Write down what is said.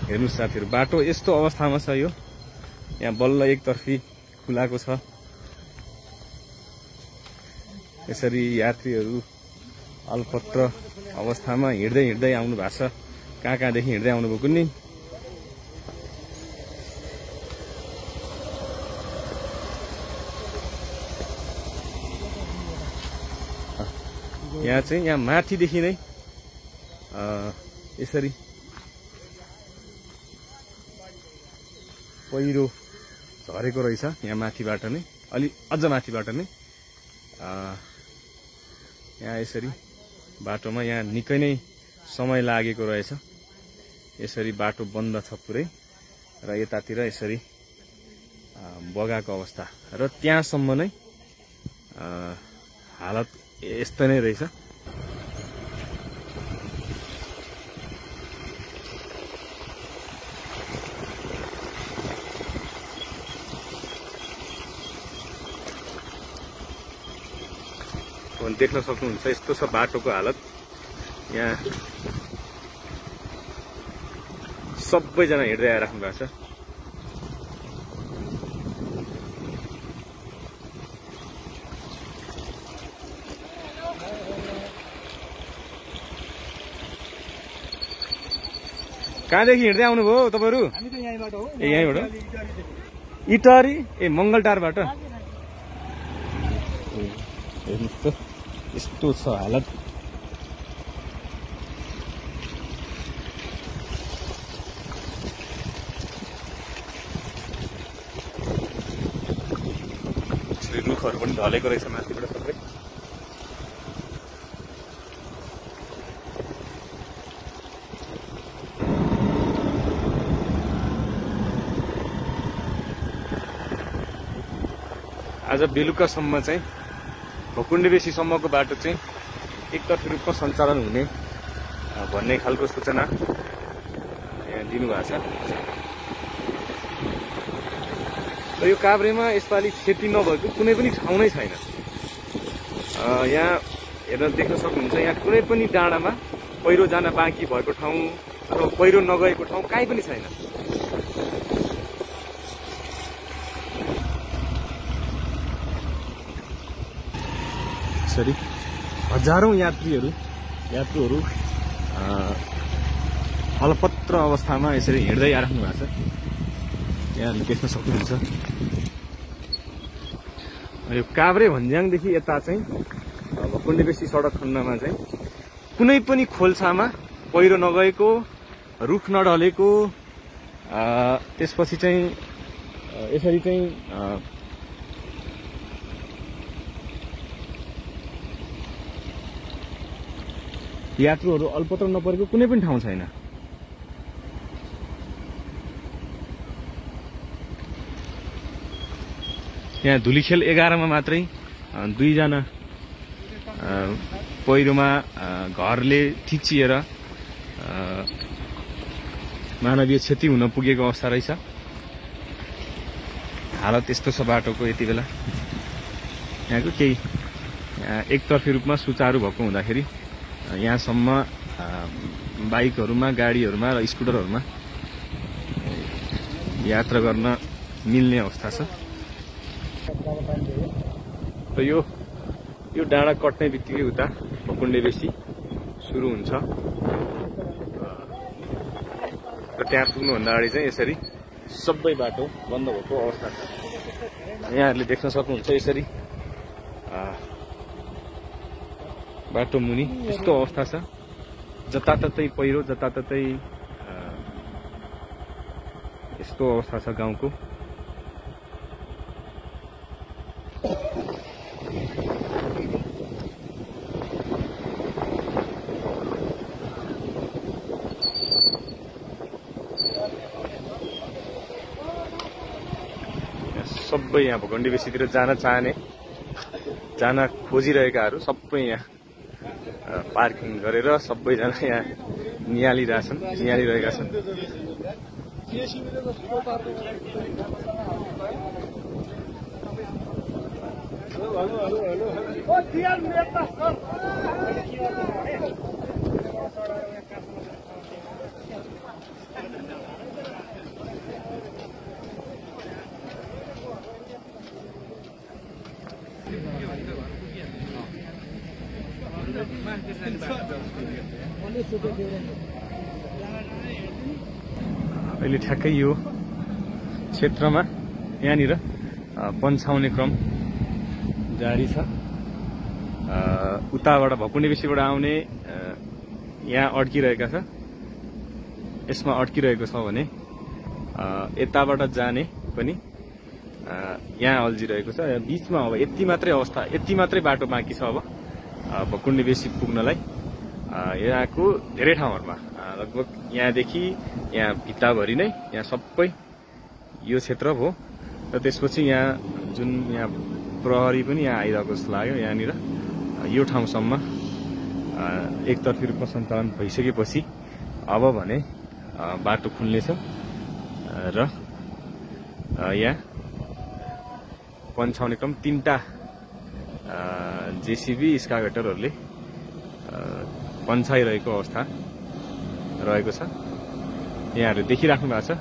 हेर्नुस् साथीहरु, बाटो यस्तो अवस्थामा छ यो। यहाँ बल्ल एकतर्फी खुलाको छ। यसरी यात्रीहरु अल्पत्र अवस्थामा हिँड्दै आउनु भएको छ। कहाँदेखि हिँड्दै आउनु भएको नि। यहाँ चाहिँ यहाँ माथिदेखि नै यसरी पहिरो झरेको रहेछ। यहाँ माथिबाट नै अलि अझ माथिबाट नै यहाँ यसरी बाटोमा यहाँ निकै नै समय लागेको रहेछ। यसरी बाटो बन्द छ पुरै र यतातिर यसरी बगाएको अवस्था र त्यहाँसम्म नै हालत यस्तो नै रहेछ। देख्न सक्नुहुन्छ यस्तो छ बाटोको हालत। यहाँ सबैजना हिँड्दै आइराख्नु भएको छ। कहाँदेखि हिँड्दै आउनुभयो तपाईहरु? हामी त यहीँबाट हो। ए यहीँबाट? इटहरी? ए मंगलटारबाट? हेर्नुस् त यस्तो छ हालत। रुखहरू पनि ढलेको रहेछ माथिबाट सबै। आज बेलुकासम्म चाहिँ भकुण्डेबेसीसम्मको बाटो चाहिँ एकतर्फी रूपमा सञ्चालन हुने भन्ने खालको सूचना यहाँ दिनुभएको छ। र यो काभ्रेमा यसपालि खेती नभएको कुनै पनि ठाउँ नै छैन। यहाँ हेर्न देख्न सक्नुहुन्छ यहाँ कुनै पनि डाँडामा पहिरो जान बाँकी भएको ठाउँ अथवा पहिरो नगएको ठाउँ कहीँ पनि छैन। हजारौं यात्रुहरू अल्पत्र अवस्थामा यसरी हिँड्दै आइराख्नु भएको छ। यहाँ देख्न सक्नुहुन्छ यो काभ्रे भन्ज्याङदेखि यता चाहिँ भकुण्डेबेसी सडक खण्डमा चाहिँ कुनै पनि खोल्सामा पहिरो नगएको, रुख नढलेको, त्यसपछि चाहिँ यसरी चाहिँ यात्रुहरू अल्पत्र नपरेको कुनै पनि ठाउँ छैन। यहाँ धुलीखेल 11 मा मात्रै 2 जना पहिरोमा घरले थिचिएर मानवीय क्षति हुन पुगेको अवस्था रहेछ। हालत यस्तो छ बाटोको यति बेला। यहाँको केही एकतर्फी रूपमा सुचारू भएको हुँदाखेरि यहाँसम्म बाइकहरुमा, गाडीहरुमा र स्कुटरहरुमा यात्रा गर्न मिल्ने अवस्था छ। र यो डाँडा कट्ने बित्तिकै उता भकुण्डेबेसी सुरु हुन्छ र त्यहाँ पुग्नुभन्दा अगाडि चाहिँ यसरी सबै बाटो बन्द भएको अवस्था छ। यहाँहरूले देख्न सक्नुहुन्छ यसरी बाटो मुनि यस्तो अवस्था छ। जताततै पहिरो, जताततै यस्तो अवस्था छ गाउँको। सबै यहाँ भकुण्डेबेसीतिर जान चाहने, जान खोजिरहेकाहरू सबै यहाँ पार्किङ गरेर सबैजना यहाँ नियालिरहेका छन्। अहिले ठ्याक्कै यो क्षेत्रमा यहाँनिर पन्छाउने क्रम जारी छ। उताबाट भकुण्डेबेसीबाट आउने यहाँ अड्किरहेका छ, यसमा अड्किरहेको छ भने यताबाट जाने पनि यहाँ अल्झिरहेको छ। बीचमा अब यति मात्रै अवस्था, यति मात्रै बाटो बाँकी छ अब भकुण्डेबेसी पुग्नलाई। यहाँको धेरै ठाउँहरूमा लगभग यहाँदेखि यहाँ भित्ताभरि नै यहाँ सबै यो क्षेत्र हो। र त्यसपछि यहाँ जुन यहाँ प्रहरी पनि यहाँ आइरहेको जस्तो लाग्यो। यहाँनिर यो ठाउँसम्म एकतर्फी रूपमा सञ्चालन भइसकेपछि अब भने बाटो खुल्नेछ र यहाँ पन्छाउने क्रम 3टा जेसीबी स्काभेटरहरूले पन्छाइरहेको अवस्था रहेको छ। यहाँहरू देखिराख्नु भएको छ।